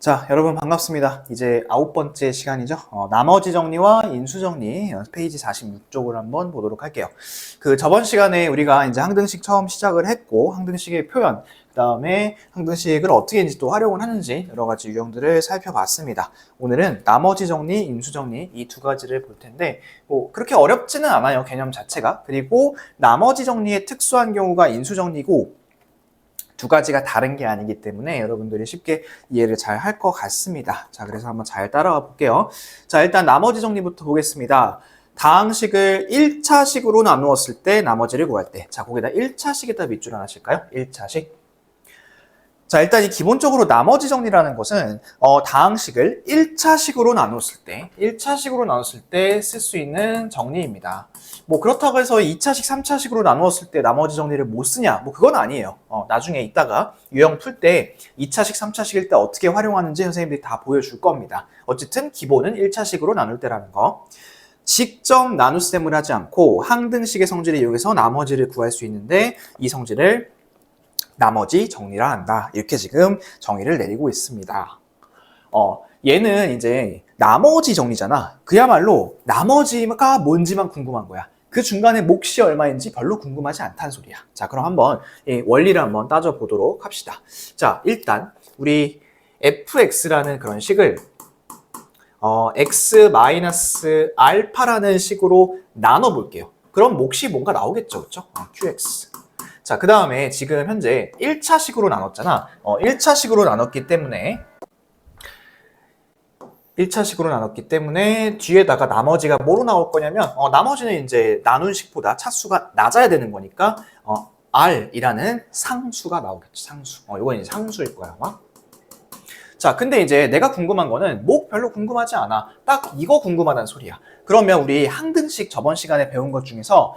자, 여러분 반갑습니다. 이제 9번째 시간이죠. 나머지 정리와 인수 정리 페이지 46쪽을 한번 보도록 할게요. 저번 시간에 우리가 이제 항등식 처음 시작을 했고, 항등식의 표현, 그 다음에 항등식을 어떻게 이제 또 활용을 하는지 여러 가지 유형들을 살펴봤습니다. 오늘은 나머지 정리, 인수 정리 이 두 가지를 볼 텐데, 그렇게 어렵지는 않아요. 개념 자체가. 그리고 나머지 정리의 특수한 경우가 인수 정리고, 두 가지가 다른 게 아니기 때문에 여러분들이 쉽게 이해를 잘 할 것 같습니다. 자, 그래서 한번 잘 따라가 볼게요. 자, 일단 나머지 정리부터 보겠습니다. 다항식을 1차식으로 나누었을 때 나머지를 구할 때. 자, 거기다 1차식에다 밑줄 하나 칠까요? 1차식. 자, 일단 기본적으로 나머지 정리라는 것은 다항식을 1차식으로 나눴을 때 쓸 수 있는 정리입니다. 그렇다고 해서 2차식, 3차식으로 나누었을 때 나머지 정리를 못 쓰냐? 그건 아니에요. 나중에 이따가 유형 풀 때 2차식, 3차식일 때 어떻게 활용하는지 선생님들이 다 보여줄 겁니다. 어쨌든 기본은 1차식으로 나눌 때라는 거. 직접 나눗셈을 하지 않고 항등식의 성질을 이용해서 나머지를 구할 수 있는데 이 성질을 나머지 정리라 한다. 이렇게 지금 정의를 내리고 있습니다. 얘는 이제 나머지 정리잖아. 그야말로 나머지가 뭔지만 궁금한 거야. 그 중간에 몫이 얼마인지 별로 궁금하지 않다는 소리야. 자, 그럼 한번 원리를 한번 따져보도록 합시다. 자, 일단 우리 fx라는 그런 식을 x-알파라는 식으로 나눠볼게요. 그럼 몫이 뭔가 나오겠죠. 그렇죠? qx. 자, 그 다음에 지금 현재 1차식으로 나눴잖아. 1차식으로 나눴기 때문에 뒤에다가 나머지가 뭐로 나올 거냐면 나머지는 이제 나눈 식보다 차수가 낮아야 되는 거니까 r이라는 상수가 나오겠죠. 상수. 이건 이제 상수일 거야, 아마. 자, 근데 이제 내가 궁금한 거는 목 별로 궁금하지 않아. 딱 이거 궁금하다는 소리야. 그러면 우리 항등식 저번 시간에 배운 것 중에서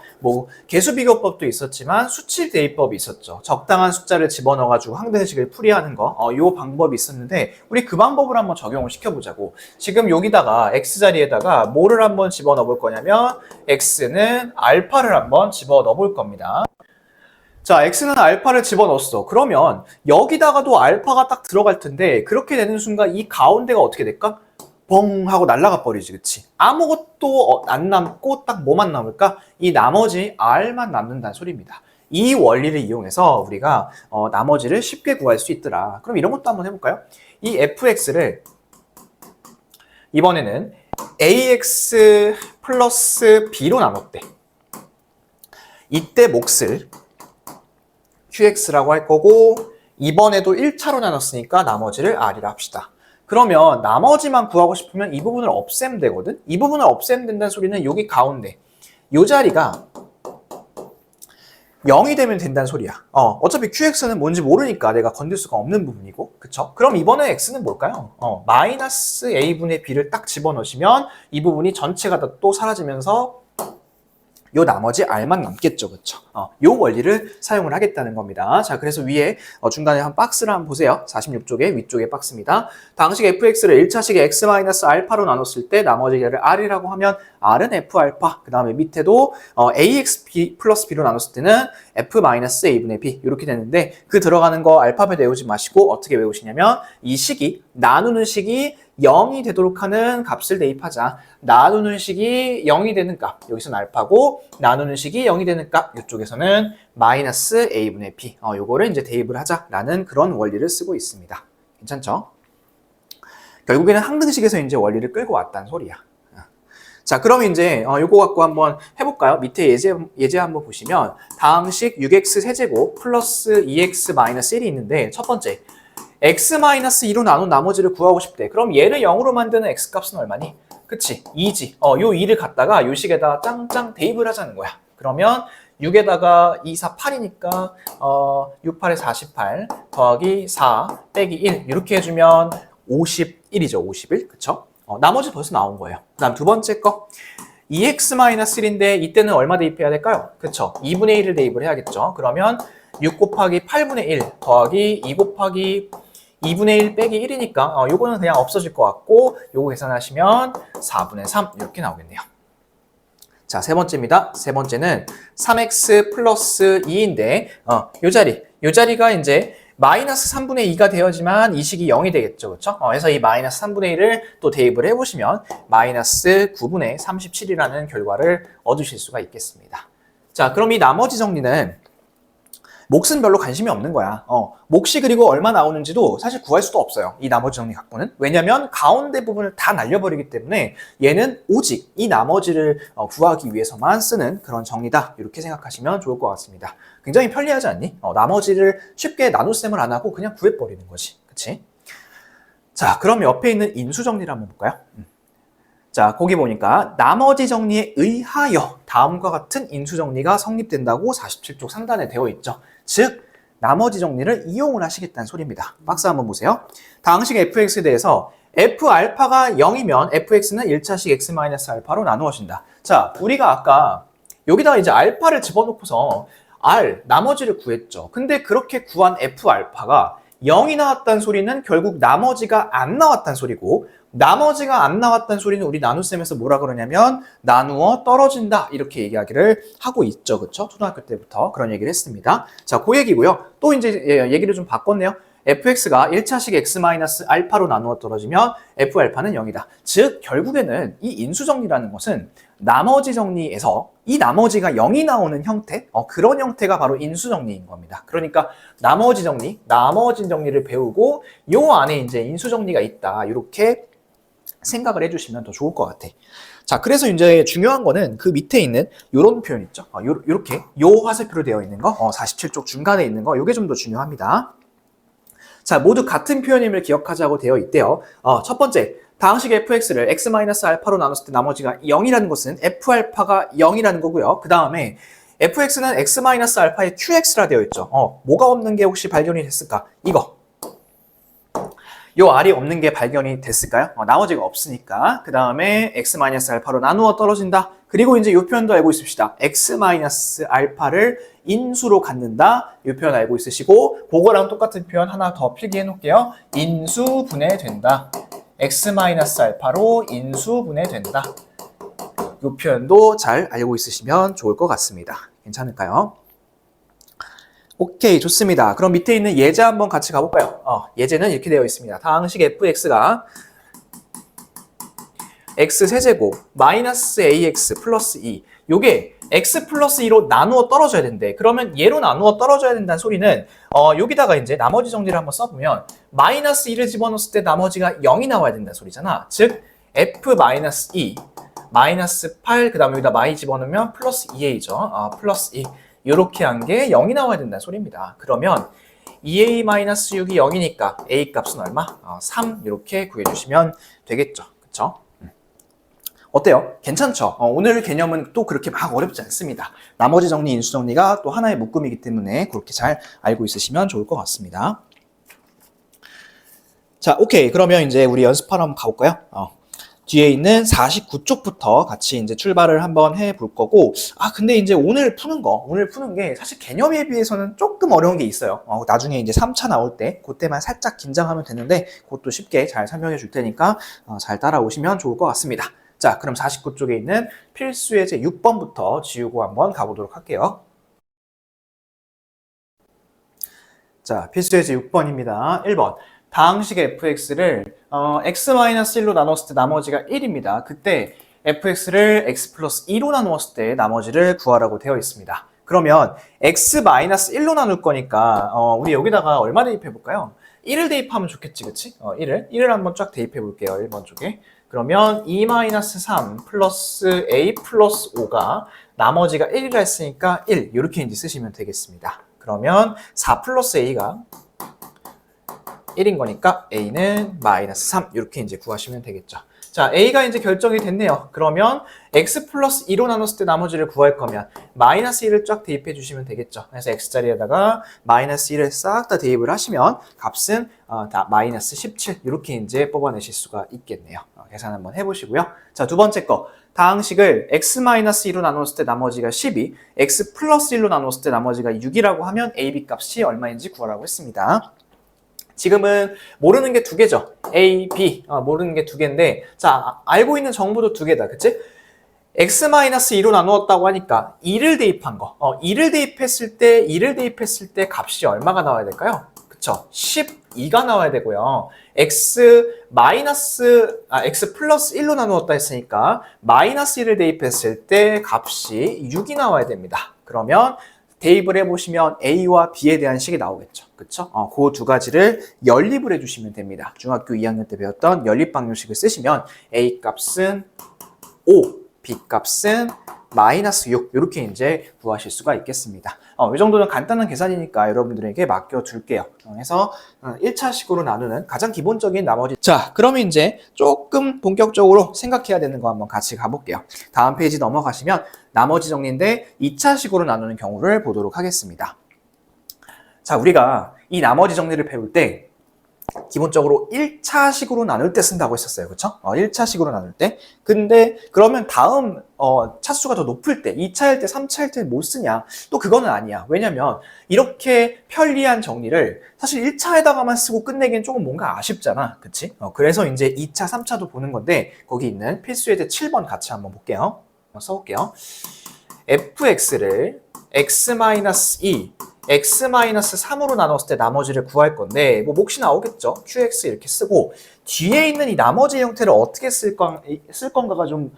개수비교법도 있었지만 수치대입법이 있었죠. 적당한 숫자를 집어넣어가지고 항등식을 풀이하는 거, 요 방법이 있었는데 우리 그 방법을 한번 적용을 시켜보자고. 지금 여기다가 x자리에다가 뭐를 한번 집어넣어 볼 거냐면 x는 알파를 한번 집어넣어 볼 겁니다. 자, x는 알파를 집어넣었어. 그러면 여기다가도 알파가 딱 들어갈 텐데 그렇게 되는 순간 이 가운데가 어떻게 될까? 뻥 하고 날아가 버리지, 그치? 아무것도 안 남고 딱 뭐만 남을까? 이 나머지 r만 남는다는 소리입니다. 이 원리를 이용해서 우리가 나머지를 쉽게 구할 수 있더라. 그럼 이런 것도 한번 해볼까요? 이 fx를 이번에는 ax 플러스 b로 나눴대. 이때 몫을 qx라고 할 거고 이번에도 1차로 나눴으니까 나머지를 r이라 합시다. 그러면 나머지만 구하고 싶으면 이 부분을 없애면 되거든? 이 부분을 없애면 된다는 소리는 여기 가운데 이 자리가 0이 되면 된다는 소리야. 어차피 qx는 뭔지 모르니까 내가 건들 수가 없는 부분이고, 그쵸? 그럼 이번에 x는 뭘까요? 마이너스 a분의 b를 딱 집어넣으시면 이 부분이 전체가 다 또 사라지면서 요 나머지 r만 남겠죠. 그쵸? 요 원리를 사용을 하겠다는 겁니다. 자, 그래서 위에 중간에 한 박스를 한번 보세요. 46쪽에 위쪽에 박스입니다. 다항식 fx를 1차식에 x-알파로 나눴을 때 나머지를 r이라고 하면 r은 f알파, 그 다음에 밑에도 ax 플러스 b로 나눴을 때는 f-a분의 b 이렇게 되는데 그 들어가는 거 알파벳 외우지 마시고 어떻게 외우시냐면 이 식이 나누는 식이 0이 되도록 하는 값을 대입하자. 나누는 식이 0이 되는 값, 여기서는 알파고 나누는 식이 0이 되는 값, 이쪽에서는 마이너스 a분의 b, 요거를 이제 대입을 하자라는 그런 원리를 쓰고 있습니다. 괜찮죠? 결국에는 항등식에서 이제 원리를 끌고 왔다는 소리야. 자, 그럼 이제 요거 갖고 한번 해볼까요? 밑에 예제 한번 보시면 다항식 6x 세제곱 플러스 2x 마이너스 1이 있는데 첫 번째 x-2로 나눈 나머지를 구하고 싶대. 그럼 얘를 0으로 만드는 x값은 얼마니? 그치? 2지. 요 2를 갖다가 요 식에다 짱짱 대입을 하자는 거야. 그러면 6에다가 2, 4, 8이니까 6, 8에 48 더하기 4 빼기 1 이렇게 해주면 51이죠. 51. 그쵸? 나머지 벌써 나온 거예요. 그 다음 두 번째 거 2x-1인데 이때는 얼마 대입해야 될까요? 그쵸? 2분의 1을 대입을 해야겠죠. 그러면 6 곱하기 8분의 1 더하기 2 곱하기 2분의 1 빼기 1이니까 요거는 그냥 없어질 것 같고 요거 계산하시면 4분의 3 이렇게 나오겠네요. 자, 세 번째입니다. 세 번째는 3x 플러스 2인데 요 자리가 이제 마이너스 3분의 2가 되어야지만 이 식이 0이 되겠죠. 그렇죠? 그래서 이 마이너스 3분의 1을 또 대입을 해보시면 마이너스 9분의 37이라는 결과를 얻으실 수가 있겠습니다. 자, 그럼 이 나머지 정리는 몫은 별로 관심이 없는 거야. 몫이 그리고 얼마 나오는지도 사실 구할 수도 없어요. 이 나머지 정리 갖고는. 왜냐면 가운데 부분을 다 날려버리기 때문에 얘는 오직 이 나머지를 구하기 위해서만 쓰는 그런 정리다. 이렇게 생각하시면 좋을 것 같습니다. 굉장히 편리하지 않니? 나머지를 쉽게 나눗셈을 안 하고 그냥 구해버리는 거지. 그치? 자, 그럼 옆에 있는 인수 정리를 한번 볼까요? 자, 거기 보니까 나머지 정리에 의하여 다음과 같은 인수 정리가 성립된다고 47쪽 상단에 되어 있죠. 즉, 나머지 정리를 이용을 하시겠다는 소리입니다. 박스 한번 보세요. 다항식 fx에 대해서 f알파가 0이면 fx는 1차식 x-알파로 나누어진다. 자, 우리가 아까 여기다가 이제 알파를 집어넣고서 나머지를 구했죠. 근데 그렇게 구한 f알파가 0이 나왔다는 소리는 결국 나머지가 안 나왔다는 소리고, 나머지가 안 나왔다는 소리는 우리 나눗셈에서 뭐라 그러냐면 나누어 떨어진다 이렇게 이야기를 하고 있죠. 그렇죠? 초등학교 때부터 그런 얘기를 했습니다. 자, 그 얘기고요. 또 이제 얘기를 좀 바꿨네요. fx가 1차식 x-알파로 나누어 떨어지면 f알파는 0이다. 즉 결국에는 이 인수정리라는 것은 나머지 정리에서 이 나머지가 0이 나오는 형태, 그런 형태가 바로 인수정리인 겁니다. 그러니까 나머지 정리를 배우고 요 안에 이제 인수정리가 있다. 이렇게 생각을 해주시면 더 좋을 것 같아. 자, 그래서 이제 중요한 거는 그 밑에 있는 요런 표현 있죠. 요렇게 요 화살표로 되어 있는 거, 47쪽 중간에 있는 거, 요게 좀 더 중요합니다. 자, 모두 같은 표현임을 기억하자고 되어 있대요. 첫 번째, 다항식 fx를 x-알파로 나눴을 때 나머지가 0이라는 것은 f알파가 0이라는 거고요. 그 다음에 fx는 x-알파의 qx라 되어 있죠. 뭐가 없는 게 혹시 발견이 됐을까? 이거. 요 R이 없는 게 발견이 됐을까요? 나머지가 없으니까. 그 다음에 x-알파로 나누어 떨어진다. 그리고 이제 요 표현도 알고 있읍시다. x-알파를 인수로 갖는다. 이 표현 알고 있으시고, 그거랑 똑같은 표현 하나 더 필기해 놓을게요. 인수분해된다. x-알파로 인수분해된다. 이 표현도 잘 알고 있으시면 좋을 것 같습니다. 괜찮을까요? 오케이, 좋습니다. 그럼 밑에 있는 예제 한번 같이 가볼까요? 예제는 이렇게 되어 있습니다. 다항식 fx가 x세제곱 마이너스 ax 플러스 2, 요게 x 플러스 2로 나누어 떨어져야 된대. 그러면 얘로 나누어 떨어져야 된다는 소리는 여기다가 이제 나머지 정리를 한번 써보면 마이너스 2를 집어넣었을 때 나머지가 0이 나와야 된다는 소리잖아. 즉 f 마이너스 2 마이너스 8, 그 다음에 여기다 마이 집어넣으면 플러스 2a죠. 플러스 2. 이렇게 한 게 0이 나와야 된다는 소리입니다. 그러면 2a-6이 0이니까 a 값은 얼마? 3 이렇게 구해주시면 되겠죠. 그쵸? 어때요? 괜찮죠? 오늘 개념은 또 그렇게 막 어렵지 않습니다. 나머지 정리, 인수 정리가 또 하나의 묶음이기 때문에 그렇게 잘 알고 있으시면 좋을 것 같습니다. 자, 오케이. 그러면 이제 우리 연습하러 한번 가볼까요? 뒤에 있는 49쪽부터 같이 이제 출발을 한번 해볼 거고, 근데 이제 오늘 푸는 게 사실 개념에 비해서는 조금 어려운 게 있어요. 나중에 이제 3차 나올 때, 그때만 살짝 긴장하면 되는데, 그것도 쉽게 잘 설명해 줄 테니까, 잘 따라오시면 좋을 것 같습니다. 자, 그럼 49쪽에 있는 필수 예제 6번부터 지우고 한번 가보도록 할게요. 자, 필수 예제 6번입니다. 1번. 다항식 fx를 x-1로 나눴을 때 나머지가 1입니다. 그때 fx를 x 플러스 2로 나누었을 때 나머지를 구하라고 되어 있습니다. 그러면 x-1로 나눌 거니까 우리 여기다가 얼마 대입해 볼까요? 1을 대입하면 좋겠지, 그치? 1을 한번 쫙 대입해 볼게요. 1번 쪽에. 그러면 2-3 플러스 a 플러스 5가 나머지가 1이라 했으니까 1 이렇게 이제 쓰시면 되겠습니다. 그러면 4 플러스 a가 1인 거니까 a는 마이너스 3 이렇게 이제 구하시면 되겠죠. 자, a가 이제 결정이 됐네요. 그러면 x 플러스 2로 나눴을 때 나머지를 구할 거면 마이너스 1을 쫙 대입해 주시면 되겠죠. 그래서 x자리에다가 마이너스 1을 싹 다 대입을 하시면 값은 다 마이너스 17 이렇게 이제 뽑아내실 수가 있겠네요. 계산 한번 해보시고요. 자, 두 번째 거. 다항식을 x-2로 나눴을 때 나머지가 12, x 플러스 1로 나눴을 때 나머지가 6이라고 하면 a, b 값이 얼마인지 구하라고 했습니다. 지금은 모르는 게 두 개죠. A, B. 모르는 게 두 개인데, 자, 알고 있는 정보도 두 개다. 그치? x-2로 나누었다고 하니까 2를 대입한 거. 2를 대입했을 때 값이 얼마가 나와야 될까요? 그쵸? 12가 나와야 되고요. x 플러스 1로 나누었다 했으니까 마이너스 1을 대입했을 때 값이 6이 나와야 됩니다. 그러면 대입을 해보시면 A와 B에 대한 식이 나오겠죠. 그쵸? 그 두 가지를 연립을 해주시면 됩니다. 중학교 2학년 때 배웠던 연립방정식을 쓰시면 A 값은 5, B 값은 마이너스 6 이렇게 이제 구하실 수가 있겠습니다. 이 정도는 간단한 계산이니까 여러분들에게 맡겨둘게요. 그래서 1차식으로 나누는 가장 기본적인 나머지. 자, 그러면 이제 조금 본격적으로 생각해야 되는 거 한번 같이 가볼게요. 다음 페이지 넘어가시면 나머지 정리인데 2차식으로 나누는 경우를 보도록 하겠습니다. 자, 우리가 이 나머지 정리를 배울 때 기본적으로 1차식으로 나눌 때 쓴다고 했었어요. 그쵸? 1차식으로 나눌 때. 근데 그러면 다음 차수가 더 높을 때, 2차일 때, 3차일 때 못 쓰냐? 또 그거는 아니야. 왜냐면 이렇게 편리한 정리를 사실 1차에다가만 쓰고 끝내기엔 조금 뭔가 아쉽잖아. 그치? 그래서 이제 2차, 3차도 보는 건데 거기 있는 필수예제 7번 같이 한번 볼게요. 써볼게요. fx를 x-2 x-3으로 나눴을 때 나머지를 구할 건데 뭐 몫이 나오겠죠. qx 이렇게 쓰고 뒤에 있는 이 나머지 형태를 어떻게 쓸 건가가 좀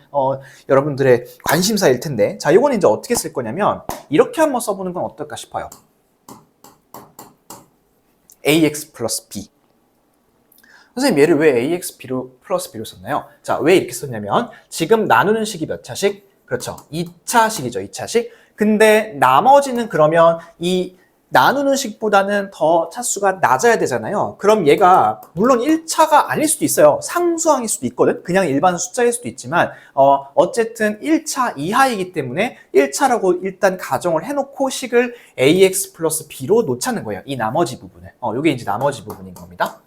여러분들의 관심사일 텐데 자, 이건 이제 어떻게 쓸 거냐면 이렇게 한번 써보는 건 어떨까 싶어요. ax 플러스 b. 선생님 얘를 왜 ax 플러스 b로 썼나요? 자, 왜 이렇게 썼냐면 지금 나누는 식이 몇 차식? 그렇죠. 2차식이죠. 2차식. 근데 나머지는 그러면 이 나누는 식보다는 더 차수가 낮아야 되잖아요. 그럼 얘가 물론 1차가 아닐 수도 있어요. 상수항일 수도 있거든. 그냥 일반 숫자일 수도 있지만 어쨌든 1차 이하이기 때문에 1차라고 일단 가정을 해놓고 식을 ax 플러스 b로 놓자는 거예요. 이 나머지 부분을. 이게 이제 나머지 부분인 겁니다.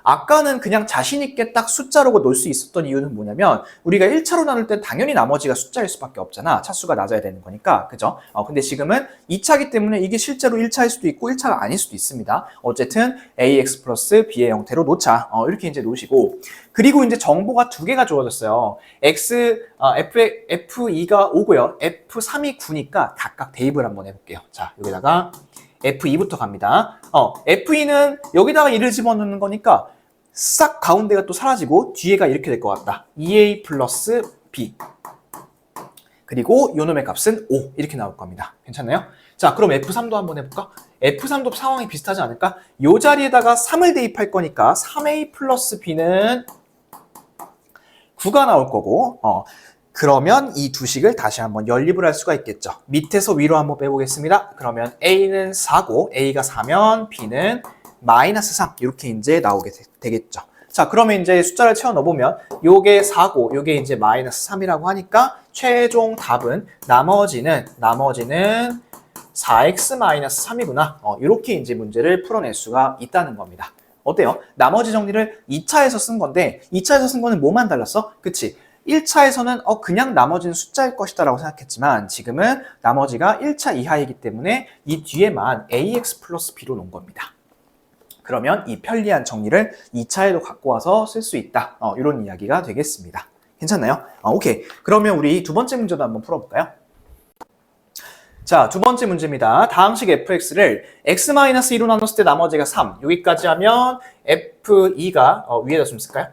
아까는 그냥 자신 있게 딱 숫자로 놓을 수 있었던 이유는 뭐냐면 우리가 1차로 나눌 땐 당연히 나머지가 숫자일 수밖에 없잖아. 차수가 낮아야 되는 거니까. 그죠? 근데 지금은 2차기 때문에 이게 실제로 1차일 수도 있고 1차가 아닐 수도 있습니다. 어쨌든 ax 플러스 b의 형태로 놓자. 이렇게 이제 놓으시고 그리고 이제 정보가 두 개가 주어졌어요. f2가 5고요. f3이 9니까 각각 대입을 한번 해볼게요. 자, 여기다가 F2부터 갑니다. F2는 여기다가 2를 집어넣는 거니까 싹 가운데가 또 사라지고 뒤에가 이렇게 될 것 같다. 2A 플러스 B. 그리고 요놈의 값은 5 이렇게 나올 겁니다. 괜찮나요? 자, 그럼 F3도 한번 해볼까? F3도 상황이 비슷하지 않을까? 요 자리에다가 3을 대입할 거니까 3A 플러스 B는 9가 나올 거고 그러면 이 두 식을 다시 한번 연립을 할 수가 있겠죠. 밑에서 위로 한번 빼보겠습니다. 그러면 A는 4고 A가 4면 B는 마이너스 3 이렇게 이제 나오게 되겠죠. 자, 그러면 이제 숫자를 채워 넣어보면 요게 4고 요게 이제 마이너스 3이라고 하니까 최종 답은 나머지는 4x-3이구나. 이렇게 이제 문제를 풀어낼 수가 있다는 겁니다. 어때요? 나머지 정리를 2차에서 쓴 건데 2차에서 쓴 거는 뭐만 달랐어? 그치? 1차에서는 그냥 나머지는 숫자일 것이다 라고 생각했지만 지금은 나머지가 1차 이하이기 때문에 이 뒤에만 ax 플러스 b로 놓은 겁니다. 그러면 이 편리한 정리를 2차에도 갖고 와서 쓸 수 있다. 이런 이야기가 되겠습니다. 괜찮나요? 오케이. 그러면 우리 두 번째 문제도 한번 풀어볼까요? 자, 두 번째 문제입니다. 다음 식 fx를 x-2로 나눴을 때 나머지가 3. 여기까지 하면 f2가 위에다 좀 쓸까요?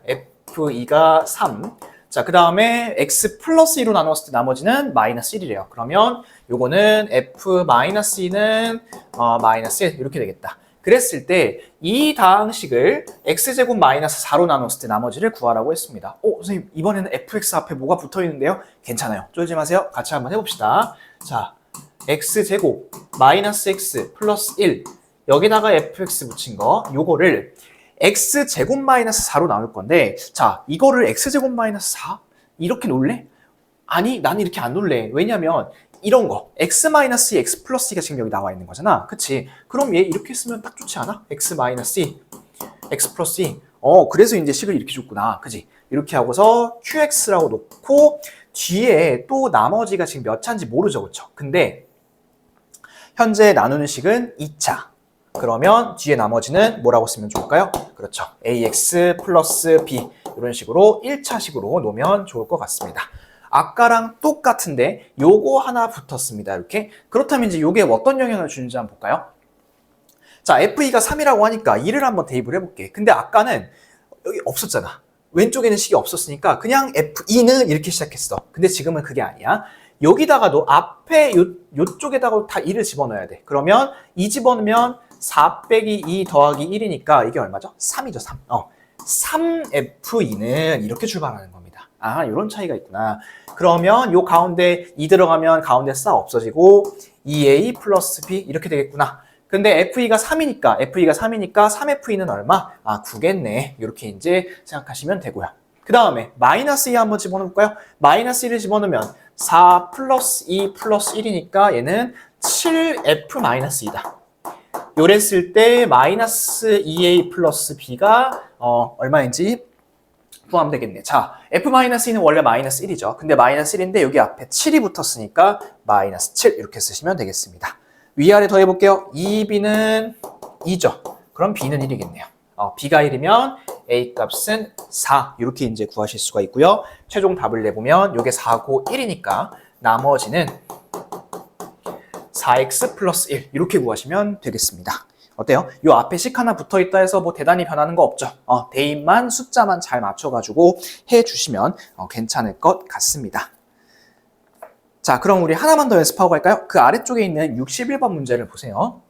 f2가 3. 자, 그 다음에 x 플러스 2로 나눴을 때 나머지는 마이너스 1이래요. 그러면 요거는 f-2는 마이너스 1 이렇게 되겠다. 그랬을 때 이 다항식을 x제곱 마이너스 4로 나눴을 때 나머지를 구하라고 했습니다. 선생님 이번에는 fx 앞에 뭐가 붙어 있는데요? 괜찮아요. 쫄지 마세요. 같이 한번 해봅시다. 자, x제곱 마이너스 x 플러스 1 여기다가 fx 붙인 거 요거를 x제곱 마이너스 4로 나눌 건데 자, 이거를 x제곱 마이너스 4? 이렇게 놓을래? 아니, 나는 이렇게 안 놓을래. 왜냐면 이런 거 x-2, x 플러스 2가 지금 여기 나와 있는 거잖아. 그치? 그럼 얘 이렇게 쓰면 딱 좋지 않아? x-2, x 플러스 2. 그래서 이제 식을 이렇게 줬구나. 그치? 이렇게 하고서 qx라고 놓고 뒤에 또 나머지가 지금 몇 차인지 모르죠. 그쵸? 근데 현재 나누는 식은 2차. 그러면 뒤에 나머지는 뭐라고 쓰면 좋을까요? 그렇죠. ax 플러스 b 이런 식으로 1차식으로 놓으면 좋을 것 같습니다. 아까랑 똑같은데 요거 하나 붙었습니다. 이렇게. 그렇다면 이제 요게 어떤 영향을 주는지 한번 볼까요? 자, FE가 3이라고 하니까 2를 한번 대입을 해볼게. 근데 아까는 여기 없었잖아. 왼쪽에는 식이 없었으니까 그냥 FE는 이렇게 시작했어. 근데 지금은 그게 아니야. 여기다가도 앞에 요쪽에다가 다 2를 집어넣어야 돼. 그러면 2 집어넣으면 4 빼기 2 더하기 1이니까 이게 얼마죠? 3이죠, 3. 3FE는 이렇게 출발하는 겁니다. 아, 이런 차이가 있구나. 그러면 요 가운데 2 들어가면 가운데 싹 없어지고 2A 플러스 B 이렇게 되겠구나. 근데 FE가 3이니까 3FE는 얼마? 아, 9겠네. 이렇게 이제 생각하시면 되고요. 그 다음에 마이너스 2 한번 집어넣을까요? 마이너스 1을 집어넣으면 4 플러스 2 플러스 1이니까 얘는 7F-2다. 요랬을 때 마이너스 2A 플러스 B가 얼마인지 구하면 되겠네. 자, F-2는 원래 마이너스 1이죠. 근데 마이너스 1인데 여기 앞에 7이 붙었으니까 마이너스 7 이렇게 쓰시면 되겠습니다. 위아래 더해볼게요. 2B는 2죠. 그럼 B는 1이겠네요. B가 1이면 A 값은 4 이렇게 이제 구하실 수가 있고요. 최종 답을 내보면 이게 4고 1이니까 나머지는 4x 플러스 1 이렇게 구하시면 되겠습니다. 어때요? 요 앞에 식 하나 붙어있다 해서 뭐 대단히 변하는 거 없죠? 대입만 숫자만 잘 맞춰가지고 해주시면 괜찮을 것 같습니다. 자, 그럼 우리 하나만 더 연습하고 갈까요? 그 아래쪽에 있는 61번 문제를 보세요.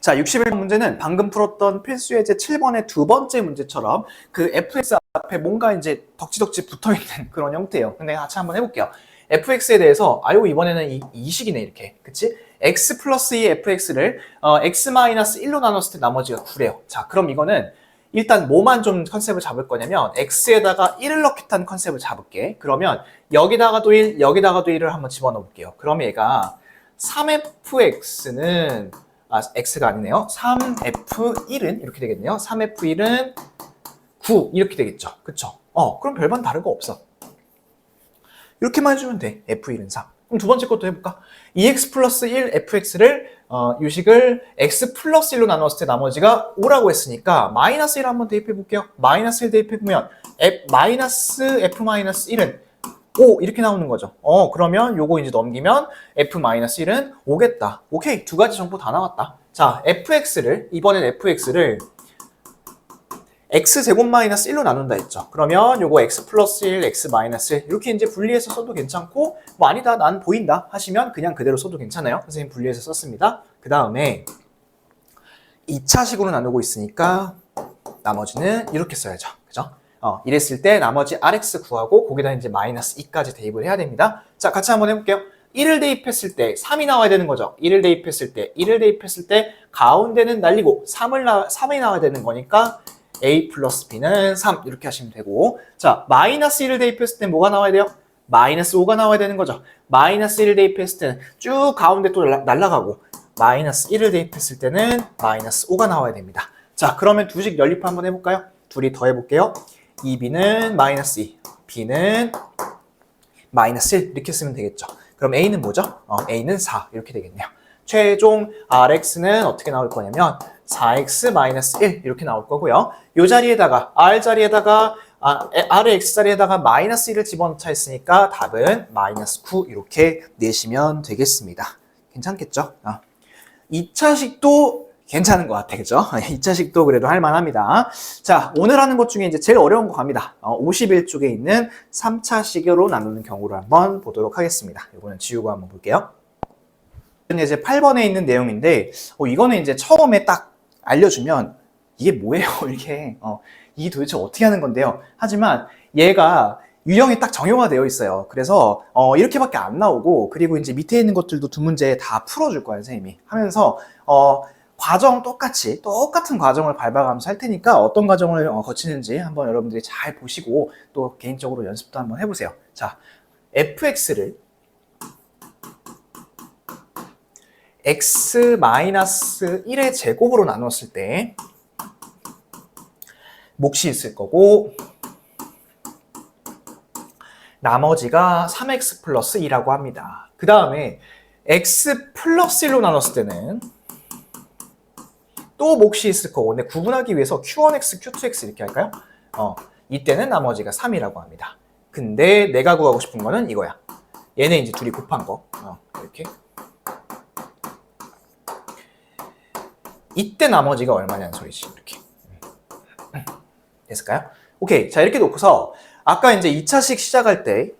자, 61번 문제는 방금 풀었던 필수 예제 7번의 두 번째 문제처럼 그 fx 앞에 뭔가 이제 덕지덕지 붙어있는 그런 형태예요. 근데 같이 한번 해볼게요. fx에 대해서 이번에는 이 식이네 이렇게. 그치? x 플러스 2 fx를 x 마이너스 1로 나눴을 때 나머지가 9래요. 자, 그럼 이거는 일단 뭐만 좀 컨셉을 잡을 거냐면 x에다가 1을 넣겠다는 컨셉을 잡을게. 그러면 여기다가도 1, 여기다가도 1을 한번 집어넣어 볼게요. 그러면 얘가 3fx는 x가 아니네요. 3f1은 이렇게 되겠네요. 3f1은 9 이렇게 되겠죠. 그쵸? 그럼 별반 다른 거 없어. 이렇게만 해주면 돼. f1은 3. 그럼 두 번째 것도 해볼까? 2x 플러스 1 fx를 유식을 x 플러스 1로 나눴을 때 나머지가 5라고 했으니까 마이너스 1 한번 대입해 볼게요. 마이너스 1 대입해보면 마이너스 f 마이너스 1은 5 이렇게 나오는 거죠. 그러면 요거 이제 넘기면 f 마이너스 1은 5겠다. 오케이, 두 가지 정보 다 나왔다. 자, 이번엔 fx를 x제곱 마이너스 1로 나눈다 했죠. 그러면 요거 x 플러스 1, x 마이너스 1 이렇게 이제 분리해서 써도 괜찮고 뭐 아니다, 난 보인다 하시면 그냥 그대로 써도 괜찮아요. 선생님 분리해서 썼습니다. 그 다음에 2차식으로 나누고 있으니까 나머지는 이렇게 써야죠. 그죠? 이랬을 때 나머지 rx 구하고 거기다 이제 마이너스 2까지 대입을 해야 됩니다. 자, 같이 한번 해볼게요. 1을 대입했을 때 3이 나와야 되는 거죠. 1을 대입했을 때 가운데는 날리고 3이 나와야 되는 거니까 a 플러스 b는 3 이렇게 하시면 되고, 자, 마이너스 1을 대입했을 때 뭐가 나와야 돼요? 마이너스 5가 나와야 되는 거죠. 마이너스 1을 대입했을 때는 쭉 가운데 또 날아가고 마이너스 1을 대입했을 때는 마이너스 5가 나와야 됩니다. 자, 그러면 두식 연립 한번 해볼까요? 둘이 더해볼게요. 2b는 마이너스 2, b는 마이너스 1 이렇게 쓰면 되겠죠. 그럼 a는 뭐죠? a는 4 이렇게 되겠네요. 최종 rx는 어떻게 나올 거냐면 4x-1 이렇게 나올 거고요. 이 자리에다가 r 자리에다가 rx 자리에다가 마이너스 1을 집어넣자 했으니까 답은 마이너스 9 이렇게 내시면 되겠습니다. 괜찮겠죠? 2차식도 괜찮은 것 같아, 그죠? 2차식도 그래도 할만합니다. 자, 오늘 하는 것 중에 이제 제일 어려운 거 갑니다. 51쪽에 있는 3차식으로 나누는 경우를 한번 보도록 하겠습니다. 이거는 지우고 한번 볼게요. 이제 8번에 있는 내용인데, 이거는 이제 처음에 딱 알려주면 이게 뭐예요? 이게 이게 도대체 어떻게 하는 건데요? 하지만 얘가 유형이 딱 정형화되어 있어요. 그래서 이렇게밖에 안 나오고, 그리고 이제 밑에 있는 것들도 두 문제 다 풀어줄 거예요, 선생님이. 하면서 과정 똑같은 과정을 밟아가면서 할 테니까 어떤 과정을 거치는지 한번 여러분들이 잘 보시고 또 개인적으로 연습도 한번 해보세요. 자, fx를 x-1의 제곱으로 나눴을 때 몫이 있을 거고, 나머지가 3x 플러스 2라고 합니다. 그 다음에 x 플러스 1로 나눴을 때는 또 몫이 있을 거고, 근데 구분하기 위해서 q1x, q2x 이렇게 할까요? 이때는 나머지가 3이라고 합니다. 근데 내가 구하고 싶은 거는 이거야. 얘네 이제 둘이 곱한 거. 이렇게. 이때 나머지가 얼마냐는 소리지. 이렇게. 됐을까요? 오케이. 자, 이렇게 놓고서 아까 이제 2차식 시작할 때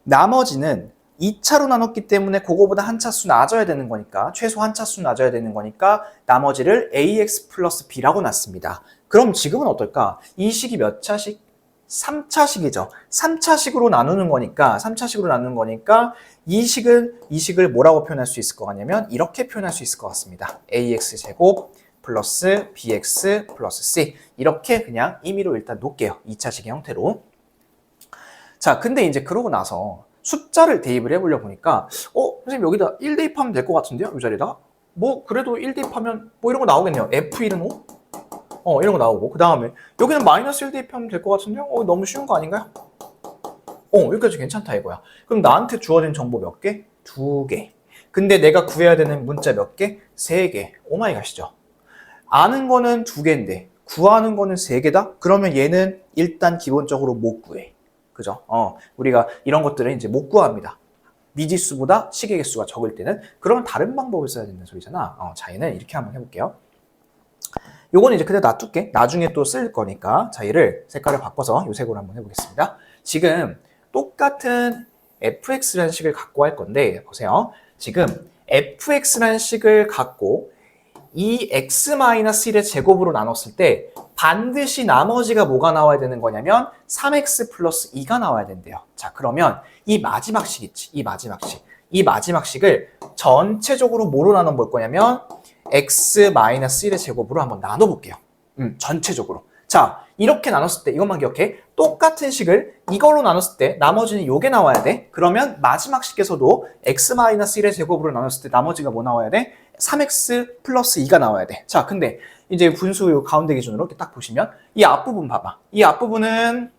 나머지는 2차로 나눴기 때문에 그거보다 한 차수 낮아야 되는 거니까 최소 한 차수 낮아야 되는 거니까 나머지를 ax 플러스 b라고 놨습니다. 그럼 지금은 어떨까? 이 식이 몇 차식? 3차식이죠. 3차식으로 나누는 거니까 이 식을 뭐라고 표현할 수 있을 것 같냐면 이렇게 표현할 수 있을 것 같습니다. ax 제곱 플러스 bx 플러스 c 이렇게 그냥 임의로 일단 놓을게요. 2차식의 형태로. 자, 근데 이제 그러고 나서 숫자를 대입을 해보려 보니까 선생님 여기다 1 대입하면 될 것 같은데요? 이 자리에다가? 뭐 그래도 1 대입하면 뭐 이런 거 나오겠네요. F1은 5? 이런 거 나오고 그 다음에 여기는 마이너스 1 대입하면 될 것 같은데요? 너무 쉬운 거 아닌가요? 여기까지 괜찮다 이거야. 그럼 나한테 주어진 정보 몇 개? 2개. 근데 내가 구해야 되는 문자 몇 개? 3개. 오마이갓이죠. 아는 거는 2개인데 구하는 거는 3개다? 그러면 얘는 일단 기본적으로 못 구해. 그죠? 우리가 이런 것들은 이제 못 구합니다. 미지수보다 식의 개수가 적을 때는. 그러면 다른 방법을 써야 된다는 소리잖아. 자, 얘는 이렇게 한번 해볼게요. 요거는 이제 그대로 놔둘게. 나중에 또 쓸 거니까. 자, 얘를 색깔을 바꿔서 요 색으로 한번 해보겠습니다. 지금 똑같은 fx라는 식을 갖고 할 건데, 보세요. 지금 fx라는 식을 갖고 이 x-1의 제곱으로 나눴을 때 반드시 나머지가 뭐가 나와야 되는 거냐면 3x 플러스 2가 나와야 된대요. 자, 그러면 이 마지막 식 있지. 이 마지막 식을 전체적으로 뭐로 나눠 볼 거냐면 x-1의 제곱으로 한번 나눠 볼게요. 전체적으로. 자, 이렇게 나눴을 때 이것만 기억해. 똑같은 식을 이걸로 나눴을 때 나머지는 요게 나와야 돼. 그러면 마지막 식에서도 x-1의 제곱으로 나눴을 때 나머지가 뭐 나와야 돼? 3x 플러스 2가 나와야 돼. 자, 근데 이제 분수 가운데 기준으로 이렇게 딱 보시면 이 앞부분 봐봐. 이 앞부분은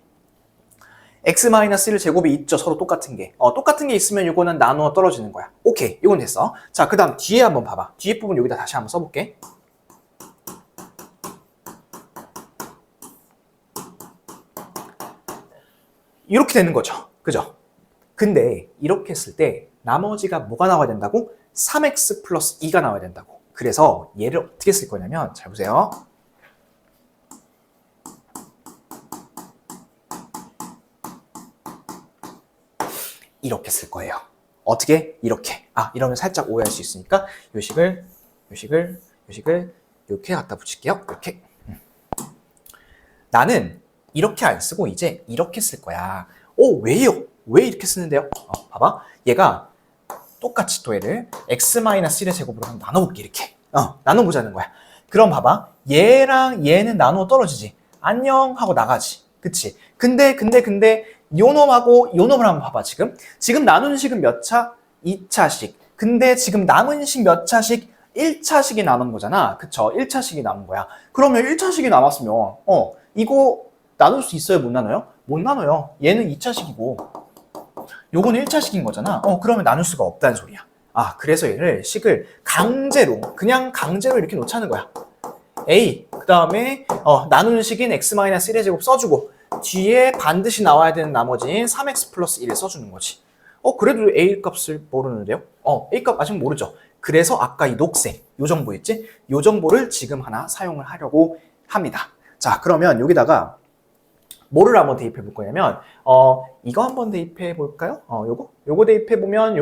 x-1 제곱이 있죠. 서로 똑같은 게. 똑같은 게 있으면 이거는 나누어 떨어지는 거야. 오케이. 이건 됐어. 자, 그 다음 뒤에 한번 봐봐. 뒤에 부분 여기다 다시 한번 써볼게. 이렇게 되는 거죠. 그죠? 근데 이렇게 했을 때 나머지가 뭐가 나와야 된다고? 3x 플러스 2가 나와야 된다고. 그래서 얘를 어떻게 쓸 거냐면 잘 보세요. 이렇게 쓸 거예요. 어떻게? 이렇게. 이러면 살짝 오해할 수 있으니까 요 식을 이렇게 갖다 붙일게요. 이렇게. 나는 이렇게 안 쓰고 이제 이렇게 쓸 거야. 왜요? 왜 이렇게 쓰는데요? 봐봐. 얘가 똑같이 또 얘를 x-1의 제곱으로 한번 나눠볼게. 이렇게. 나눠보자는 거야. 그럼 봐봐. 얘랑 얘는 나누어 떨어지지. 안녕 하고 나가지. 그치? 근데 요 놈하고 요 놈을 한번 봐봐. 지금 나누는 식은 몇 차? 2차식. 근데 지금 남은 식 몇 차식? 1차식이 남은 거잖아. 그쵸? 1차식이 남은 거야. 그러면 1차식이 남았으면 이거 나눌 수 있어요? 못 나눠요? 못 나눠요. 얘는 2차식이고 요거는 1차식인 거잖아. 그러면 나눌 수가 없다는 소리야. 그래서 얘를 식을 그냥 강제로 이렇게 놓자는 거야. A, 그 다음에 나누는 식인 x-1의 제곱 써주고 뒤에 반드시 나와야 되는 나머지인 3x 플러스 1을 써주는 거지. 그래도 A 값을 모르는데요? A 값 아직 모르죠? 그래서 아까 이 녹색, 요 정보 있지? 요 정보를 지금 하나 사용을 하려고 합니다. 자, 그러면 여기다가 뭐를 한번 대입해 볼 거냐면 이거 한번 대입해 볼까요? 요거 대입해 보면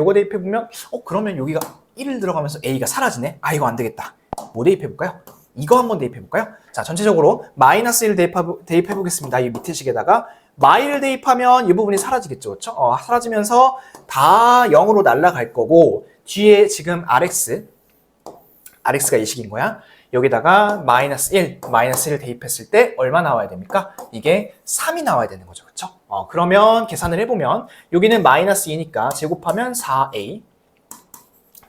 그러면 여기가 1을 들어가면서 A가 사라지네. 이거 안 되겠다. 뭐 대입해 볼까요? 이거 한번 대입해 볼까요? 자, 전체적으로 마이너스 1 대입해 보겠습니다. 이 밑에 식에다가 마이를 대입하면 이 부분이 사라지겠죠. 그렇죠? 사라지면서 다 0으로 날아갈 거고 뒤에 지금 RX가 이 식인 거야. 여기다가 마이너스 1을 대입했을 때 얼마 나와야 됩니까? 이게 3이 나와야 되는 거죠. 그쵸? 그러면 계산을 해보면 여기는 마이너스 2니까 제곱하면 4a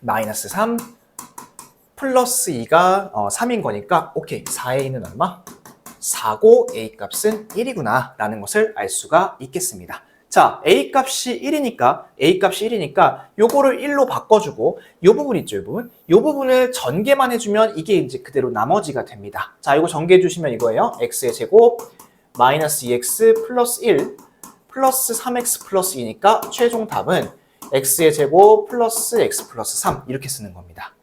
마이너스 3 플러스 2가 3인 거니까 오케이. 4a는 얼마? 4고 a 값은 1이구나 라는 것을 알 수가 있겠습니다. 자, a 값이 1이니까 요거를 1로 바꿔주고 요 부분 있죠, 요 부분을 전개만 해주면 이게 이제 그대로 나머지가 됩니다. 자, 이거 전개해 주시면 이거예요. x의 제곱 마이너스 2x 플러스 1 플러스 3x 플러스 2니까 최종 답은 x의 제곱 플러스 x 플러스 3 이렇게 쓰는 겁니다.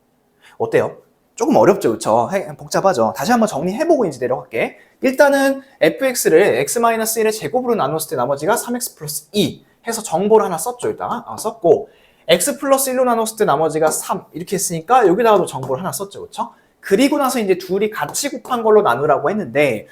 어때요? 조금 어렵죠, 그쵸? 복잡하죠. 다시 한번 정리해보고 이제 내려갈게. 일단은 fx를 x-1의 제곱으로 나눴을 때 나머지가 3x 플러스 2 해서 정보를 하나 썼죠, 일단. 썼고, x 플러스 1로 나눴을 때 나머지가 3 이렇게 했으니까 여기다가도 정보를 하나 썼죠, 그쵸? 그리고 나서 이제 둘이 같이 곱한 걸로 나누라고 했는데,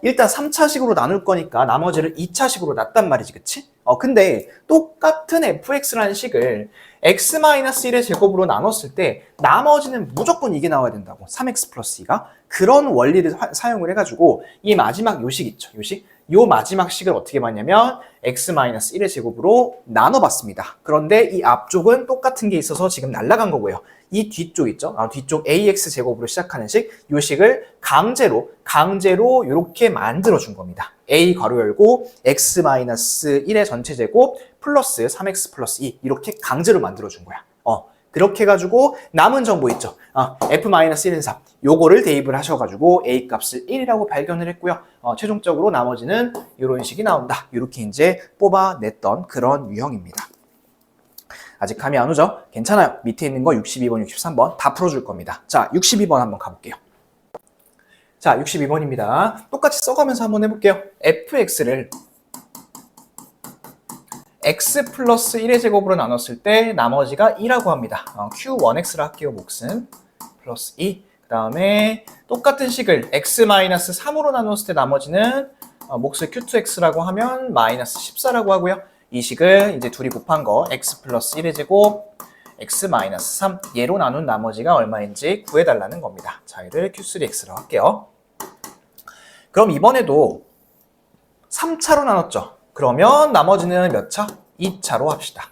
일단 3차식으로 나눌 거니까 나머지를 2차식으로 놨단 말이지, 그치? 근데 똑같은 fx라는 식을 x-1의 제곱으로 나눴을 때 나머지는 무조건 이게 나와야 된다고. 3x 플러스 2가. 그런 원리를 사용을 해가지고 이 마지막 요식 있죠, 요식. 요 마지막 식을 어떻게 봤냐면 x-1의 제곱으로 나눠봤습니다. 그런데 이 앞쪽은 똑같은 게 있어서 지금 날아간 거고요. 이 뒤쪽 있죠? 뒤쪽 ax 제곱으로 시작하는 식, 요 식을 강제로 이렇게 만들어준 겁니다. a 괄호 열고 x-1의 전체 제곱 플러스 3x 플러스 2 이렇게 강제로 만들어준 거야. 그렇게 해가지고 남은 정보 있죠. f-1은 3. 요거를 대입을 하셔가지고 a 값을 1이라고 발견을 했고요. 최종적으로 나머지는 이런 식이 나온다. 이렇게 이제 뽑아냈던 그런 유형입니다. 아직 감이 안 오죠? 괜찮아요. 밑에 있는 거 62번, 63번 다 풀어줄 겁니다. 자, 62번 한번 가볼게요. 자, 62번입니다. 똑같이 써가면서 한번 해볼게요. fx를 x 플러스 1의 제곱으로 나눴을 때 나머지가 2라고 합니다. q1x로 할게요, 몫은. 플러스 2. 그 다음에 똑같은 식을 x-3으로 나눴을 때 나머지는 몫을 q2x라고 하면 마이너스 14라고 하고요. 이 식을 이제 둘이 곱한 거 x 플러스 1의 제곱 x-3 얘로 나눈 나머지가 얼마인지 구해달라는 겁니다. 자, 얘를 q3x라고 할게요. 그럼 이번에도 3차로 나눴죠. 그러면 나머지는 몇 차? 2차로 합시다.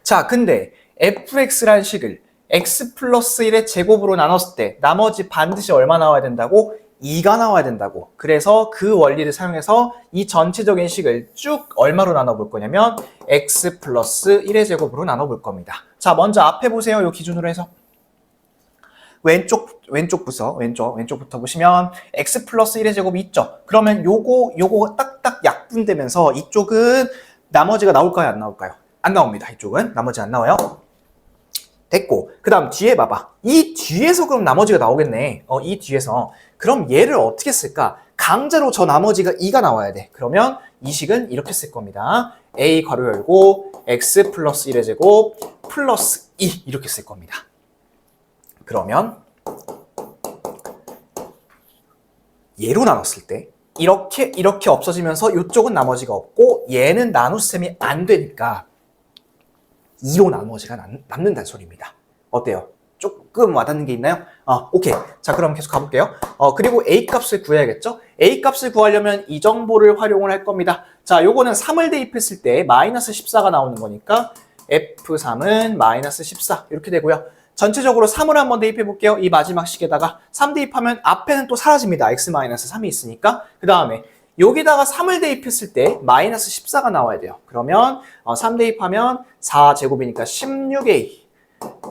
자, 근데 fx라는 식을 x 플러스 1의 제곱으로 나눴을 때 나머지 반드시 얼마 나와야 된다고? 2가 나와야 된다고. 그래서 그 원리를 사용해서 이 전체적인 식을 쭉 얼마로 나눠볼 거냐면 x 플러스 1의 제곱으로 나눠볼 겁니다. 자, 먼저 앞에 보세요. 요 기준으로 해서. 왼쪽부터 보시면 x 플러스 1의 제곱이 있죠. 그러면 요거 딱딱 약분되면서 이쪽은 나머지가 나올까요? 안 나올까요? 안 나옵니다. 이쪽은 나머지 안 나와요. 됐고, 그 다음 뒤에 봐봐. 이 뒤에서 그럼 나머지가 나오겠네. 이 뒤에서. 그럼 얘를 어떻게 쓸까? 강제로 저 나머지가 2가 나와야 돼. 그러면 이 식은 이렇게 쓸 겁니다. a 괄호 열고 x 플러스 1의 제곱 플러스 2 이렇게 쓸 겁니다. 그러면 얘로 나눴을 때 이렇게 없어지면서 이쪽은 나머지가 없고 얘는 나눗셈이 안 되니까 2로 나머지가 남는다는 소리입니다. 어때요? 조금 와닿는 게 있나요? 오케이. 자, 그럼 계속 가볼게요. 그리고 a 값을 구해야겠죠? a 값을 구하려면 이 정보를 활용을 할 겁니다. 자, 요거는 3을 대입했을 때 마이너스 14가 나오는 거니까 f3은 마이너스 14 이렇게 되고요. 전체적으로 3을 한번 대입해 볼게요. 이 마지막 식에다가 3 대입하면 앞에는 또 사라집니다. x-3이 있으니까. 그 다음에 여기다가 3을 대입했을 때 마이너스 14가 나와야 돼요. 그러면 3 대입하면 4제곱이니까 16a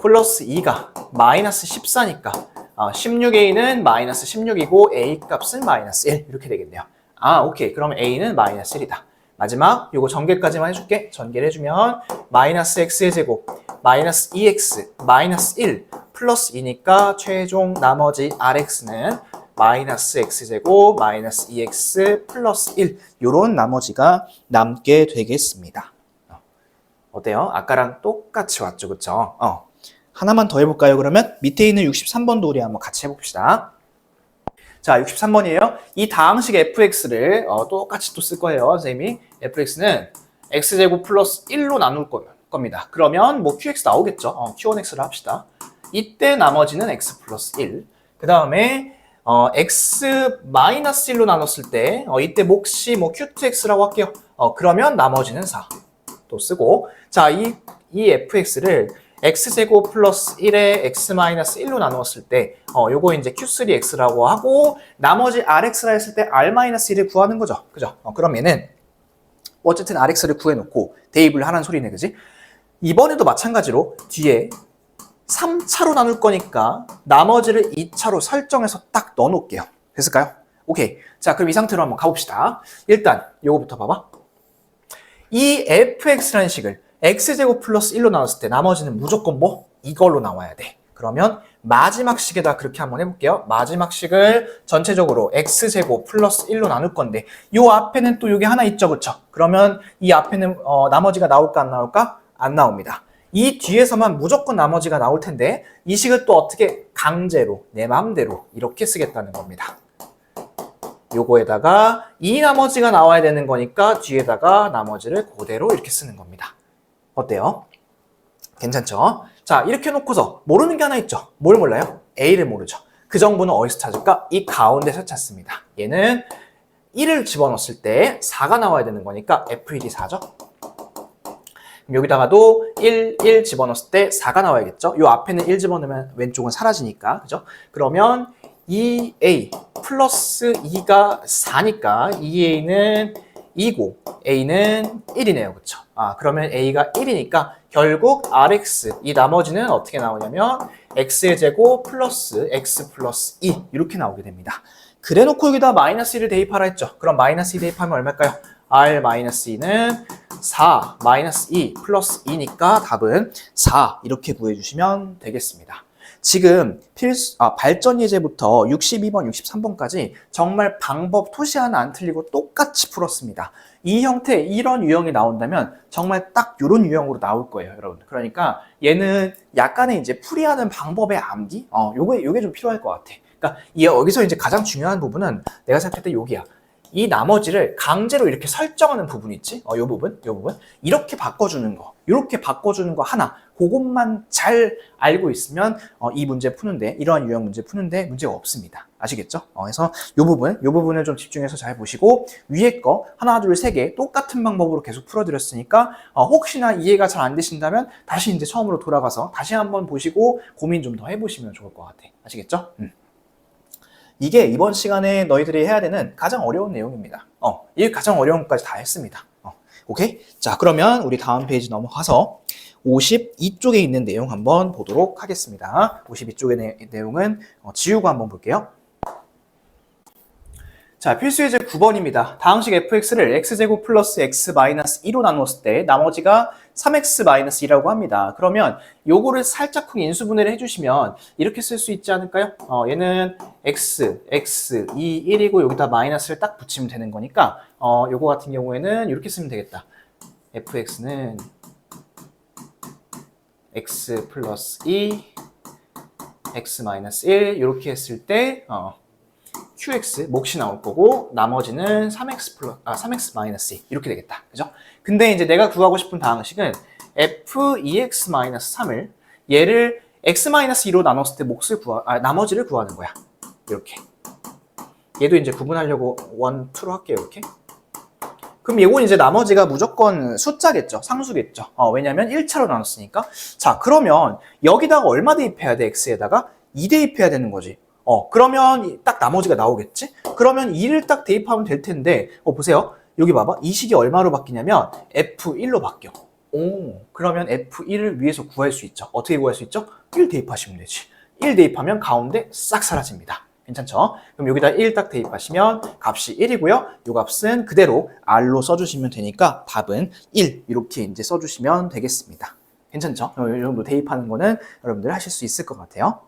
플러스 2가 마이너스 14니까 16a는 마이너스 16이고 a 값은 마이너스 1 이렇게 되겠네요. 오케이. 그러면 a는 마이너스 1이다. 마지막 요거 전개까지만 해줄게. 전개를 해주면 마이너스 x의 제곱 마이너스 2x 마이너스 1 플러스 2니까 최종 나머지 rx는 마이너스 x제곱 마이너스 2x 플러스 1 요런 나머지가 남게 되겠습니다. 어때요? 아까랑 똑같이 왔죠, 그쵸? 하나만 더 해볼까요? 그러면 밑에 있는 63번도 우리 한번 같이 해봅시다. 자, 63번이에요. 이 다항식 fx를 똑같이 또 쓸 거예요, 선생님이. fx는 x제곱 플러스 1로 나눌 겁니다. 그러면 뭐 qx 나오겠죠? q1x를 합시다. 이때 나머지는 x 플러스 1. 그 다음에 x 마이너스 1로 나눴을 때 이때 몫이 뭐 q2x라고 할게요. 그러면 나머지는 4. 또 쓰고. 자, 이 fx를 x제곱 플러스 1에 x-1로 나누었을 때 요거 이제 q3x라고 하고 나머지 rx라 했을 때 r-1을 구하는 거죠. 그죠? 그럼 얘는 어쨌든 rx를 구해놓고 대입을 하라는 소리네, 그지? 이번에도 마찬가지로 뒤에 3차로 나눌 거니까 나머지를 2차로 설정해서 딱 넣어놓을게요. 됐을까요? 오케이. 자, 그럼 이 상태로 한번 가봅시다. 일단 요거부터 봐봐. 이 fx라는 식을 x제곱 플러스 1로 나눴을 때 나머지는 무조건 뭐? 이걸로 나와야 돼. 그러면 마지막 식에다 그렇게 한번 해볼게요. 마지막 식을 전체적으로 x제곱 플러스 1로 나눌 건데 요 앞에는 또 여기 하나 있죠, 그쵸? 그러면 이 앞에는 나머지가 나올까 안 나올까? 안 나옵니다. 이 뒤에서만 무조건 나머지가 나올 텐데 이 식을 또 어떻게 강제로 내 마음대로 이렇게 쓰겠다는 겁니다. 요거에다가 이 나머지가 나와야 되는 거니까 뒤에다가 나머지를 그대로 이렇게 쓰는 겁니다. 어때요? 괜찮죠? 자, 이렇게 놓고서 모르는 게 하나 있죠. 뭘 몰라요? A를 모르죠. 그 정보는 어디서 찾을까? 이 가운데서 찾습니다. 얘는 1을 집어넣었을 때 4가 나와야 되는 거니까 FED 4죠. 여기다가도 1 집어넣었을 때 4가 나와야겠죠. 요 앞에는 1 집어넣으면 왼쪽은 사라지니까, 그죠? 그러면 2A 플러스 2가 4니까 2A는 2고 A는 1이네요. 그쵸? 그러면 A가 1이니까 결국 RX, 이 나머지는 어떻게 나오냐면 X의 제곱 플러스 X 플러스 2 이렇게 나오게 됩니다. 그래놓고 여기다 마이너스 1을 대입하라 했죠. 그럼 마이너스 2 대입하면 얼마일까요? R 마이너스 2는 4 마이너스 2 플러스 2니까 답은 4 이렇게 구해주시면 되겠습니다. 지금 발전 예제부터 62번, 63번까지 정말 방법 토시 하나 안 틀리고 똑같이 풀었습니다. 이 형태, 이런 유형이 나온다면 정말 딱 이런 유형으로 나올 거예요, 여러분. 그러니까 얘는 약간의 이제 풀이하는 방법의 암기? 요게 좀 필요할 것 같아. 그러니까 여기서 이제 가장 중요한 부분은 내가 생각할 때 여기야. 이 나머지를 강제로 이렇게 설정하는 부분 있지? 요 부분. 이렇게 바꿔주는 거. 이렇게 바꿔주는 거 하나. 그것만 잘 알고 있으면 이 문제 푸는데, 이러한 유형 문제 푸는데 문제가 없습니다. 아시겠죠? 그래서 요 부분을 좀 집중해서 잘 보시고, 위에 거 하나, 둘, 세 개 똑같은 방법으로 계속 풀어드렸으니까, 혹시나 이해가 잘 안 되신다면 다시 이제 처음으로 돌아가서 다시 한번 보시고 고민 좀 더 해보시면 좋을 것 같아. 아시겠죠? 이게 이번 시간에 너희들이 해야 되는 가장 어려운 내용입니다. 이게 가장 어려운 것까지 다 했습니다. 오케이? 자, 그러면 우리 다음 페이지 넘어가서 52쪽에 있는 내용 한번 보도록 하겠습니다. 52쪽의 내용은 지우고 한번 볼게요. 자, 필수 예제 9번입니다. 다항식 fx를 x제곱 플러스 x 마이너스 2로 나누었을 때 나머지가 3x 마이너스 2라고 합니다. 그러면 요거를 살짝 인수분해를 해주시면 이렇게 쓸 수 있지 않을까요? 얘는 x, 2, 1이고 여기다 마이너스를 딱 붙이면 되는 거니까 요거 같은 경우에는 이렇게 쓰면 되겠다. fx는 x 플러스 2, x 마이너스 1 이렇게 했을 때 qx 몫이 나올 거고 나머지는 3x 마이너스 2 이렇게 되겠다. 그죠? 근데 이제 내가 구하고 싶은 다항식은 f2x 마이너스 3을 얘를 x 마이너스 2로 나눴을 때 나머지를 구하는 거야. 이렇게. 얘도 이제 구분하려고 1, 2로 할게요. 이렇게. 그럼 이건 이제 나머지가 무조건 숫자겠죠. 상수겠죠. 왜냐면 1차로 나눴으니까. 자, 그러면 여기다가 얼마 대입해야 돼? x에다가 2 대입해야 되는 거지. 그러면 딱 나머지가 나오겠지? 그러면 2를 딱 대입하면 될 텐데, 보세요. 여기 봐봐. 이 식이 얼마로 바뀌냐면 F1로 바뀌어. 그러면 F1을 위에서 구할 수 있죠. 어떻게 구할 수 있죠? 1 대입하시면 되지. 1 대입하면 가운데 싹 사라집니다. 괜찮죠? 그럼 여기다 1 딱 대입하시면 값이 1이고요. 이 값은 그대로 R로 써주시면 되니까 답은 1 이렇게 이제 써주시면 되겠습니다. 괜찮죠? 이 정도 대입하는 거는 여러분들 하실 수 있을 것 같아요.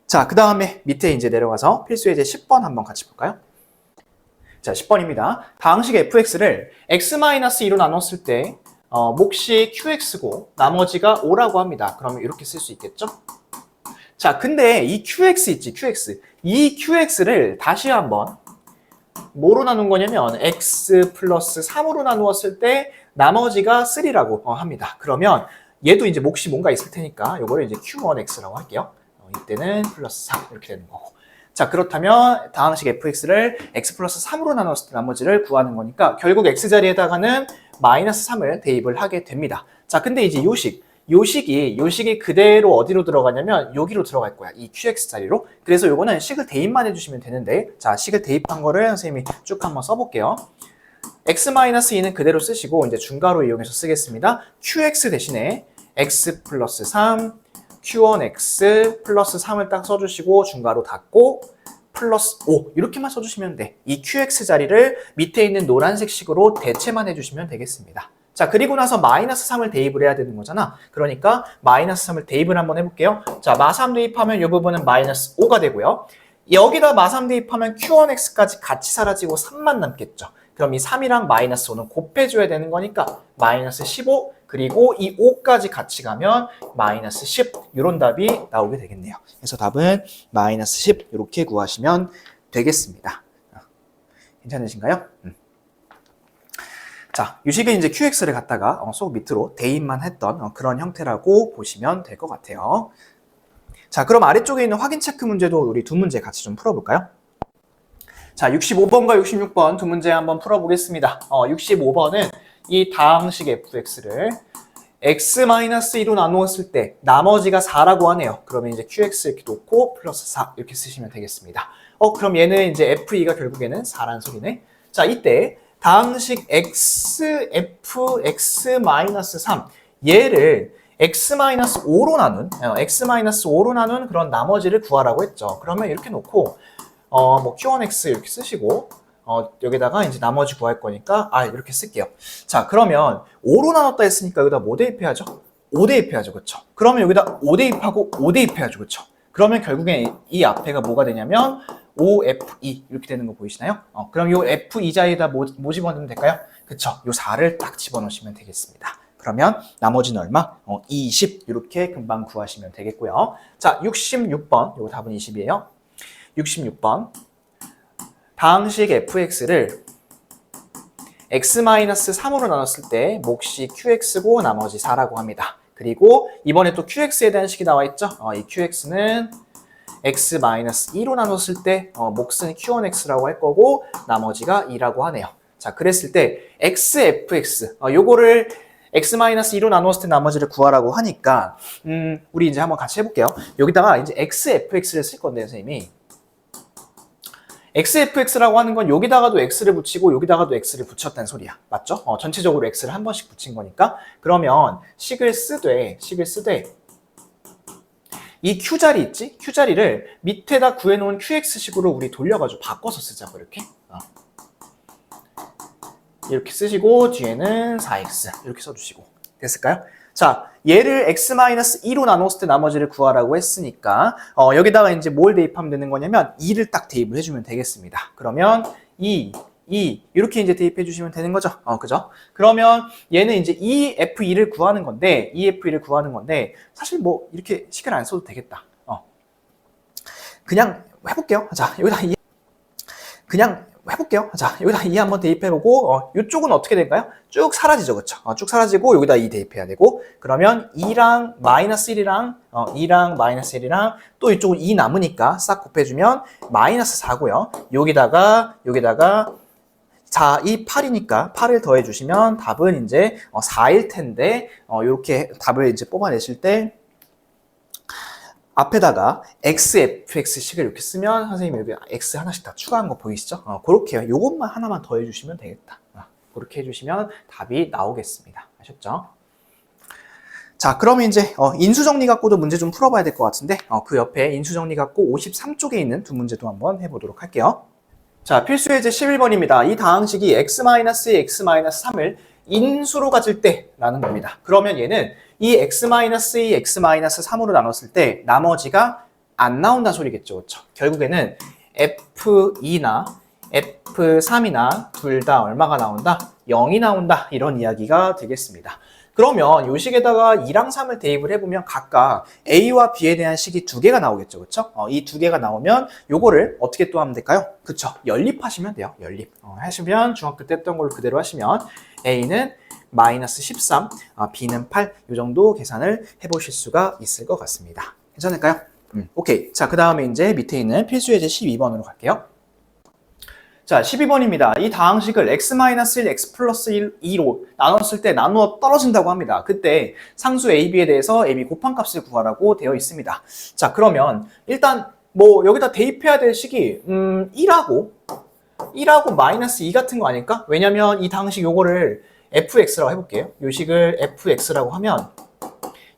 자, 그 다음에 밑에 이제 내려가서 필수 예제 10번 한번 같이 볼까요? 자, 10번입니다. 다항식 fx를 x-2로 나눴을 때 몫이 qx고 나머지가 5라고 합니다. 그러면 이렇게 쓸 수 있겠죠? 자, 근데 이 qx 있지, qx. 이 qx를 다시 한번 뭐로 나눈 거냐면 x 플러스 3으로 나누었을 때 나머지가 3라고 합니다. 그러면 얘도 이제 몫이 뭔가 있을 테니까 이거를 이제 q1x라고 할게요. 이때는 플러스 3 이렇게 되는 거고. 자, 그렇다면 다항식 fx를 x 플러스 3으로 나눴을 때 나머지를 구하는 거니까 결국 x 자리에다가는 마이너스 3을 대입을 하게 됩니다. 자, 근데 이제 요 식이 그대로 어디로 들어가냐면 여기로 들어갈 거야. 이 qx 자리로. 그래서 요거는 식을 대입만 해주시면 되는데, 자, 식을 대입한 거를 선생님이 쭉 한번 써볼게요. x-2는 그대로 쓰시고 이제 중괄호 이용해서 쓰겠습니다. qx 대신에 x 플러스 3 q1x 플러스 3을 딱 써주시고 중괄호 닫고 플러스 5 이렇게만 써주시면 돼. 이 qx 자리를 밑에 있는 노란색 식으로 대체만 해주시면 되겠습니다. 자, 그리고 나서 마이너스 3을 대입을 해야 되는 거잖아. 그러니까 마이너스 3을 대입을 한번 해볼게요. 자, 마3 대입하면 이 부분은 마이너스 5가 되고요. 여기다 마3 대입하면 q1x까지 같이 사라지고 3만 남겠죠. 그럼 이 3이랑 마이너스 5는 곱해줘야 되는 거니까 마이너스 15 그리고 이 5까지 같이 가면 마이너스 10 이런 답이 나오게 되겠네요. 그래서 답은 마이너스 10 이렇게 구하시면 되겠습니다. 괜찮으신가요? 자, 이 식은 이제 QX를 갖다가 쏙 밑으로 대입만 했던 그런 형태라고 보시면 될 것 같아요. 자, 그럼 아래쪽에 있는 확인 체크 문제도 우리 두 문제 같이 좀 풀어볼까요? 자, 65번과 66번 두 문제 한번 풀어보겠습니다. 65번은 이 다항식 fx를 x-2로 나누었을 때 나머지가 4라고 하네요. 그러면 이제 qx 이렇게 놓고 플러스 4 이렇게 쓰시면 되겠습니다. 그럼 얘는 이제 f2가 결국에는 4라는 소리네. 자, 이때 다항식 x-3 얘를 x-5로 나눈 그런 나머지를 구하라고 했죠. 그러면 이렇게 놓고 뭐 q1x 이렇게 쓰시고 여기다가 이제 나머지 구할 거니까 이렇게 쓸게요. 자, 그러면 5로 나눴다 했으니까 여기다 뭐 대입해야죠? 5 대입해야죠. 그렇죠? 그러면 여기다 5 대입하고 5 대입해야죠. 그렇죠? 그러면 결국엔 이 앞에가 뭐가 되냐면 5F2 이렇게 되는 거 보이시나요? 그럼 요 F2 자리에다 뭐 집어넣으면 될까요? 그쵸? 요 4를 딱 집어넣으시면 되겠습니다. 그러면 나머지는 얼마? 20 이렇게 금방 구하시면 되겠고요. 자, 66번 요거 답은 20이에요. 66번 다항식 fx를 x-3으로 나눴을 때 몫이 qx고 나머지 4라고 합니다. 그리고 이번에 또 qx에 대한 식이 나와 있죠? 이 qx는 x-2로 나눴을 때 몫은 q1x라고 할 거고 나머지가 2라고 하네요. 자, 그랬을 때 xfx 요거를 x-2로 나눴을 때 나머지를 구하라고 하니까 우리 이제 한번 같이 해볼게요. 여기다가 이제 xfx를 쓸 건데요, 선생님이. xfx라고 하는 건 여기다가도 x를 붙이고 여기다가도 x를 붙였다는 소리야. 맞죠? 전체적으로 x를 한 번씩 붙인 거니까. 그러면 식을 쓰되 이 q자리 있지? q자리를 밑에다 구해놓은 qx식으로 우리 돌려가지고 바꿔서 쓰자고 이렇게. 이렇게 쓰시고 뒤에는 4x 이렇게 써주시고 됐을까요? 자, 얘를 x-2로 나눴을 때 나머지를 구하라고 했으니까 여기다가 이제 뭘 대입하면 되는 거냐면 2를 딱 대입을 해주면 되겠습니다. 그러면 2 이렇게 이제 대입해 주시면 되는 거죠. 그죠? 그러면 얘는 이제 EF2를 구하는 건데 사실 뭐 이렇게 식을 안 써도 되겠다. 그냥 해볼게요. 자, 여기다 2 한번 대입해보고 이쪽은 어떻게 될까요? 쭉 사라지죠. 그쵸? 쭉 사라지고 여기다 2 대입해야 되고 그러면 2랑 마이너스 1이랑 2랑 마이너스 1이랑 또 이쪽은 2 남으니까 싹 곱해주면 마이너스 4고요. 여기다가 자, 이 8이니까 8을 더해주시면 답은 이제 4일 텐데 이렇게 답을 이제 뽑아내실 때 앞에다가 xfx식을 이렇게 쓰면 선생님이 여기 x 하나씩 다 추가한 거 보이시죠? 그렇게요. 요것만 하나만 더 해주시면 되겠다. 그렇게 해주시면 답이 나오겠습니다. 아셨죠? 자, 그러면 이제 인수정리 갖고도 문제 좀 풀어봐야 될 것 같은데 그 옆에 인수정리 갖고 53쪽에 있는 두 문제도 한번 해보도록 할게요. 자, 필수 예제 11번입니다. 이 다항식이 x-3을 인수로 가질 때 라는 겁니다. 그러면 얘는 이 x-2, x-3으로 나눴을 때 나머지가 안 나온다는 소리겠죠. 그렇죠? 결국에는 f2나 f3이나 둘 다 얼마가 나온다? 0이 나온다. 이런 이야기가 되겠습니다. 그러면 이 식에다가 2랑 3을 대입을 해보면 각각 A와 B에 대한 식이 두 개가 나오겠죠. 그렇죠? 이 두 개가 나오면 요거를 어떻게 또 하면 될까요? 그쵸? 연립하시면 돼요. 연립. 하시면 중학교 때 했던 걸로 그대로 하시면 A는 마이너스 13, B는 8, 이 정도 계산을 해보실 수가 있을 것 같습니다. 괜찮을까요? 오케이. 자, 그 다음에 이제 밑에 있는 필수 예제 12번으로 갈게요. 자, 12번입니다. 이 다항식을 x-1, x 플러스 2로 나눴을 때 나누어 떨어진다고 합니다. 그때 상수 a,b에 대해서 a,b 곱한값을 구하라고 되어 있습니다. 자, 그러면 일단 뭐 여기다 대입해야 될 식이 1하고 마이너스 2 같은 거 아닐까? 왜냐면 이 다항식 요거를 fx라고 해볼게요. 요 식을 fx라고 하면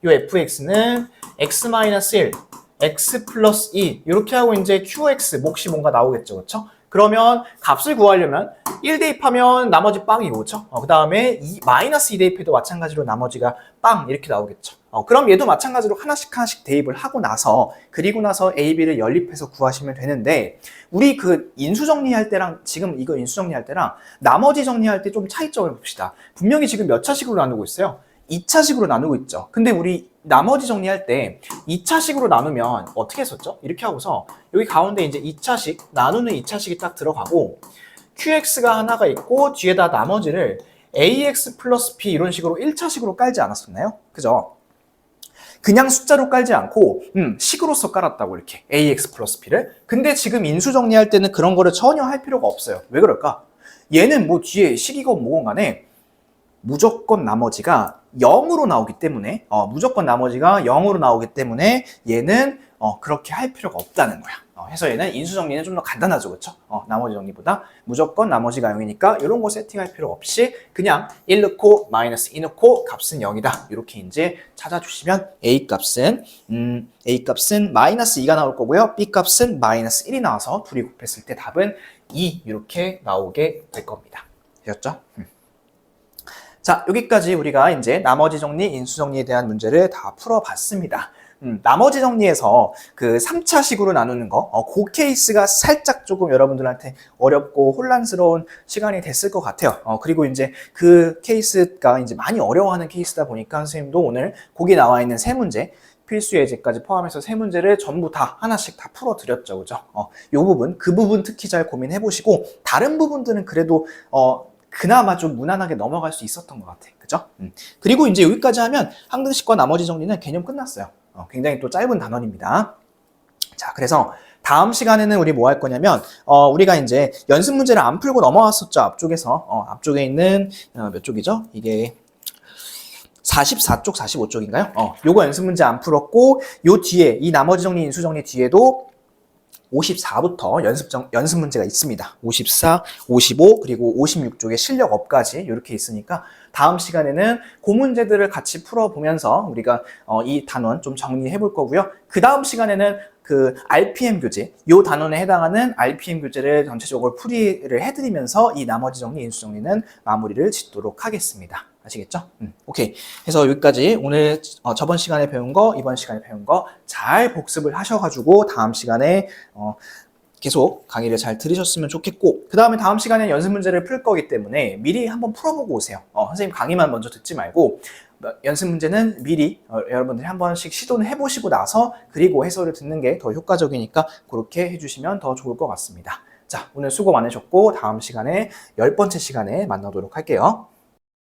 요 fx는 x-1, x 플러스 2 이렇게 하고 이제 qx 몫이 뭔가 나오겠죠. 그렇죠? 그러면 값을 구하려면 1 대입하면 나머지 빵이고, 그쵸? 그 다음에 마이너스 2 대입해도 마찬가지로 나머지가 빵 이렇게 나오겠죠. 그럼 얘도 마찬가지로 하나씩 대입을 하고 나서 그리고 나서 A, B를 연립해서 구하시면 되는데 우리 그 인수 정리할 때랑 지금 이거 인수 정리할 때랑 나머지 정리할 때 좀 차이점을 봅시다. 분명히 지금 몇 차식으로 나누고 있어요? 2차식으로 나누고 있죠. 근데 우리 나머지 정리할 때 2차식으로 나누면 어떻게 했었죠? 이렇게 하고서 여기 가운데 이제 2차식, 나누는 2차식이 딱 들어가고 QX가 하나가 있고 뒤에다 나머지를 AX 플러스 B 이런 식으로 1차식으로 깔지 않았었나요? 그죠? 그냥 숫자로 깔지 않고 식으로서 깔았다고 이렇게 AX 플러스 B를. 근데 지금 인수 정리할 때는 그런 거를 전혀 할 필요가 없어요. 왜 그럴까? 얘는 뭐 뒤에 식이건 뭐건 간에 무조건 나머지가 0으로 나오기 때문에 무조건 나머지가 0으로 나오기 때문에 얘는 그렇게 할 필요가 없다는 거야. 해서 얘는 인수 정리는 좀 더 간단하죠, 그렇죠? 나머지 정리보다 무조건 나머지가 0이니까 이런 거 세팅할 필요 없이 그냥 1 넣고 마이너스 2 넣고 값은 0이다. 이렇게 이제 찾아주시면 A 값은 마이너스 2가 나올 거고요. B 값은 마이너스 1이 나와서 둘이 곱했을 때 답은 2 이렇게 나오게 될 겁니다. 되셨죠? 자, 여기까지 우리가 이제 나머지 정리, 인수 정리에 대한 문제를 다 풀어봤습니다. 나머지 정리에서 그 3차식으로 나누는 거, 그 케이스가 살짝 조금 여러분들한테 어렵고 혼란스러운 시간이 됐을 것 같아요. 그리고 이제 그 케이스가 이제 많이 어려워하는 케이스다 보니까 선생님도 오늘 거기 나와 있는 세 문제, 필수 예제까지 포함해서 세 문제를 전부 다 하나씩 다 풀어드렸죠, 그죠? 요 부분, 그 부분 특히 잘 고민해보시고 다른 부분들은 그래도 그나마 좀 무난하게 넘어갈 수 있었던 것 같아. 그죠? 그리고 이제 여기까지 하면 항등식과 나머지 정리는 개념 끝났어요. 굉장히 또 짧은 단원입니다. 자, 그래서 다음 시간에는 우리 뭐 할 거냐면, 우리가 이제 연습 문제를 안 풀고 넘어왔었죠. 앞쪽에서. 앞쪽에 있는, 몇 쪽이죠? 이게 44쪽, 45쪽인가요? 요거 연습 문제 안 풀었고, 요 뒤에, 이 나머지 정리, 인수 정리 뒤에도 54부터 연습 문제가 있습니다. 54, 55, 그리고 56쪽에 실력업까지 이렇게 있으니까 다음 시간에는 그 문제들을 같이 풀어보면서 우리가 이 단원 좀 정리해 볼 거고요. 그 다음 시간에는 그 RPM 교재, 이 단원에 해당하는 RPM 교재를 전체적으로 풀이를 해드리면서 이 나머지 정리, 인수 정리는 마무리를 짓도록 하겠습니다. 아시겠죠? 오케이. 그래서 여기까지 오늘 저번 시간에 배운 거, 이번 시간에 배운 거 잘 복습을 하셔가지고 다음 시간에 계속 강의를 잘 들으셨으면 좋겠고 그 다음에 다음 시간에 연습 문제를 풀 거기 때문에 미리 한번 풀어보고 오세요. 선생님 강의만 먼저 듣지 말고 연습 문제는 미리 여러분들이 한 번씩 시도는 해보시고 나서 그리고 해설을 듣는 게 더 효과적이니까 그렇게 해주시면 더 좋을 것 같습니다. 자, 오늘 수고 많으셨고 다음 시간에 10번째 시간에 만나도록 할게요.